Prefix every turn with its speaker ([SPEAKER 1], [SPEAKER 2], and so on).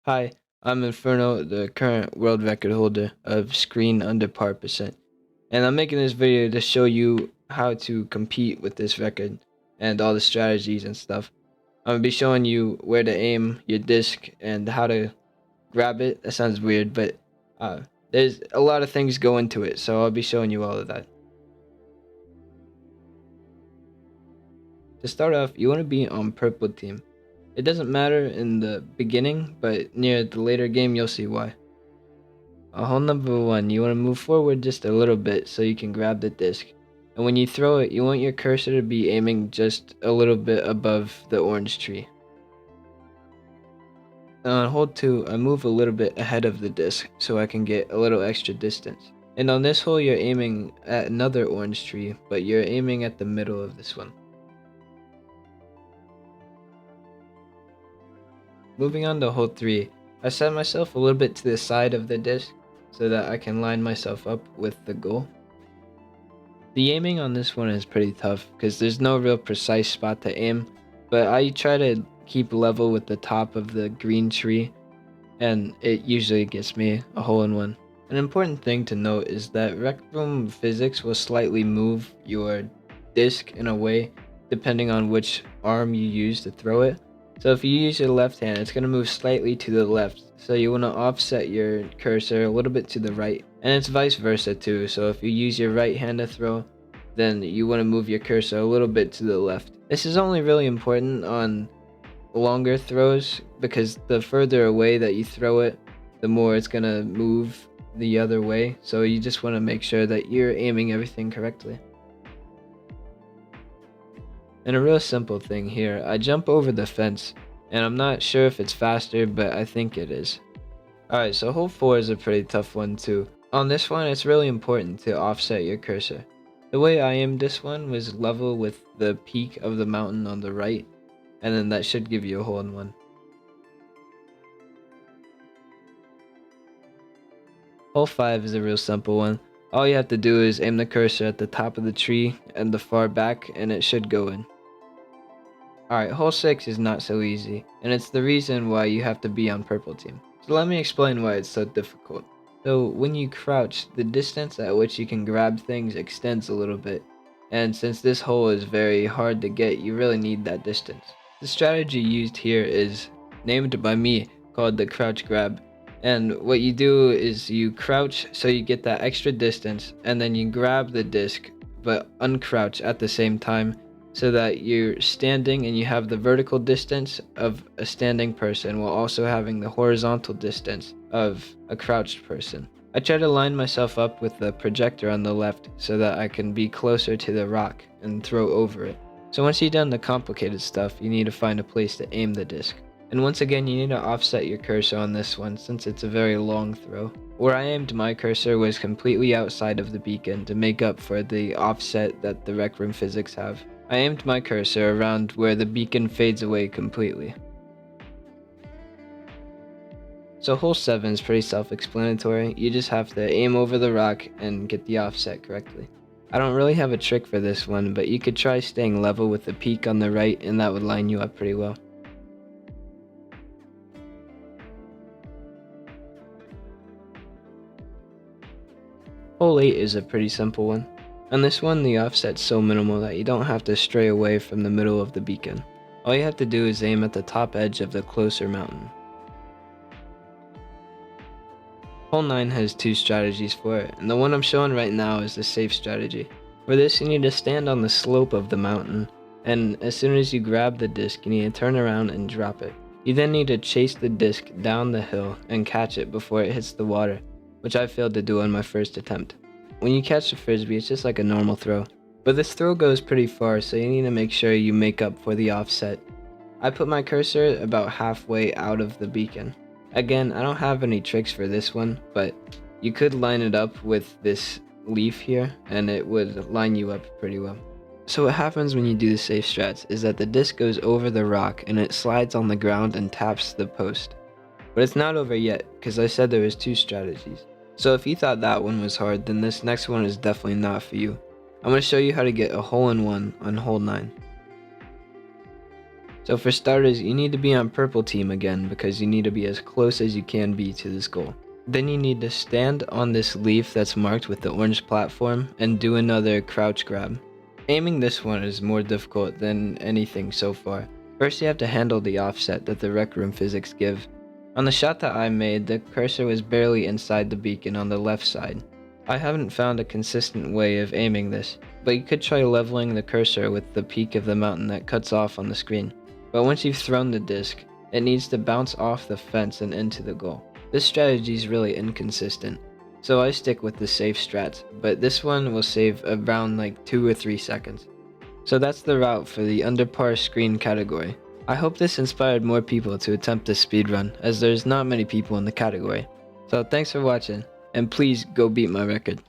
[SPEAKER 1] Hi, I'm Inferno, the current world record holder of screen Underpar percent, and I'm making this video to show you how to compete with this record and all the strategies and stuff. I'm gonna be showing you where to aim your disc and how to grab it. That sounds weird, but uh, there's a lot of things go into it, so I'll be showing you all of that. To start off, you want to be on purple team. It doesn't matter in the beginning, but near the later game you'll see why. Hole number one, you want to move forward just a little bit so you can grab the disc. And when you throw it, you want your cursor to be aiming just a little bit above the orange tree. And on hole two, I move a little bit ahead of the disc so I can get a little extra distance. And on this hole, you're aiming at another orange tree, but you're aiming at the middle of this one. Moving on to hole 3, I set myself a little bit to the side of the disc so that I can line myself up with the goal. The aiming on this one is pretty tough because there's no real precise spot to aim, but I try to keep level with the top of the green tree, and it usually gets me a hole in one. An important thing to note is that Rec Room physics will slightly move your disc in a way depending on which arm you use to throw it. So if you use your left hand, it's going to move slightly to the left. So you want to offset your cursor a little bit to the right. And it's vice versa too. So if you use your right hand to throw, then you want to move your cursor a little bit to the left. This is only really important on longer throws because the further away that you throw it, the more it's going to move the other way. So you just want to make sure that you're aiming everything correctly. And a real simple thing here, I jump over the fence, and I'm not sure if it's faster, but I think it is. Alright, so hole 4 is a pretty tough one too. On this one, it's really important to offset your cursor. The way I aimed this one was level with the peak of the mountain on the right, and then that should give you a hole in one. Hole 5 is a real simple one. All you have to do is aim the cursor at the top of the tree and the far back, and it should go in. Alright, hole 6 is not so easy, and it's the reason why you have to be on purple team. So let me explain why it's so difficult. So when you crouch, the distance at which you can grab things extends a little bit, and since this hole is very hard to get, you really need that distance. The strategy used here is named by me, called the crouch grab, and what you do is you crouch so you get that extra distance, and then you grab the disc but uncrouch at the same time, so that you're standing and you have the vertical distance of a standing person while also having the horizontal distance of a crouched person. I try to line myself up with the projector on the left so that I can be closer to the rock and throw over it. So once you've done the complicated stuff, you need to find a place to aim the disc. And once again, you need to offset your cursor on this one since it's a very long throw. Where I aimed my cursor was completely outside of the beacon to make up for the offset that the Rec Room physics have. I aimed my cursor around where the beacon fades away completely. So hole 7 is pretty self-explanatory. You just have to aim over the rock and get the offset correctly. I don't really have a trick for this one, but you could try staying level with the peak on the right and that would line you up pretty well. Hole 8 is a pretty simple one. On this one, the offset's so minimal that you don't have to stray away from the middle of the beacon. All you have to do is aim at the top edge of the closer mountain. Hole 9 has 2 strategies for it, and the one I'm showing right now is the safe strategy. For this, you need to stand on the slope of the mountain, and as soon as you grab the disc, you need to turn around and drop it. You then need to chase the disc down the hill and catch it before it hits the water, which I failed to do on my first attempt. When you catch the frisbee, it's just like a normal throw. But this throw goes pretty far, so you need to make sure you make up for the offset. I put my cursor about halfway out of the beacon. Again, I don't have any tricks for this one, but you could line it up with this leaf here, and it would line you up pretty well. So what happens when you do the safe strats is that the disc goes over the rock and it slides on the ground and taps the post. But it's not over yet, because I said there was 2 strategies. So if you thought that one was hard, then this next one is definitely not for you. I'm going to show you how to get a hole in one on hole 9. So for starters, you need to be on purple team again because you need to be as close as you can be to this goal. Then you need to stand on this leaf that's marked with the orange platform and do another crouch grab. Aiming this one is more difficult than anything so far. First you have to handle the offset that the Rec Room physics give. On the shot that I made, the cursor was barely inside the beacon on the left side. I haven't found a consistent way of aiming this, but you could try leveling the cursor with the peak of the mountain that cuts off on the screen. But once you've thrown the disc, it needs to bounce off the fence and into the goal. This strategy is really inconsistent, so I stick with the safe strats, but this one will save around like 2 or 3 seconds. So that's the route for the Underpar screen category. I hope this inspired more people to attempt this speedrun, as there's not many people in the category. So thanks for watching, and please go beat my record.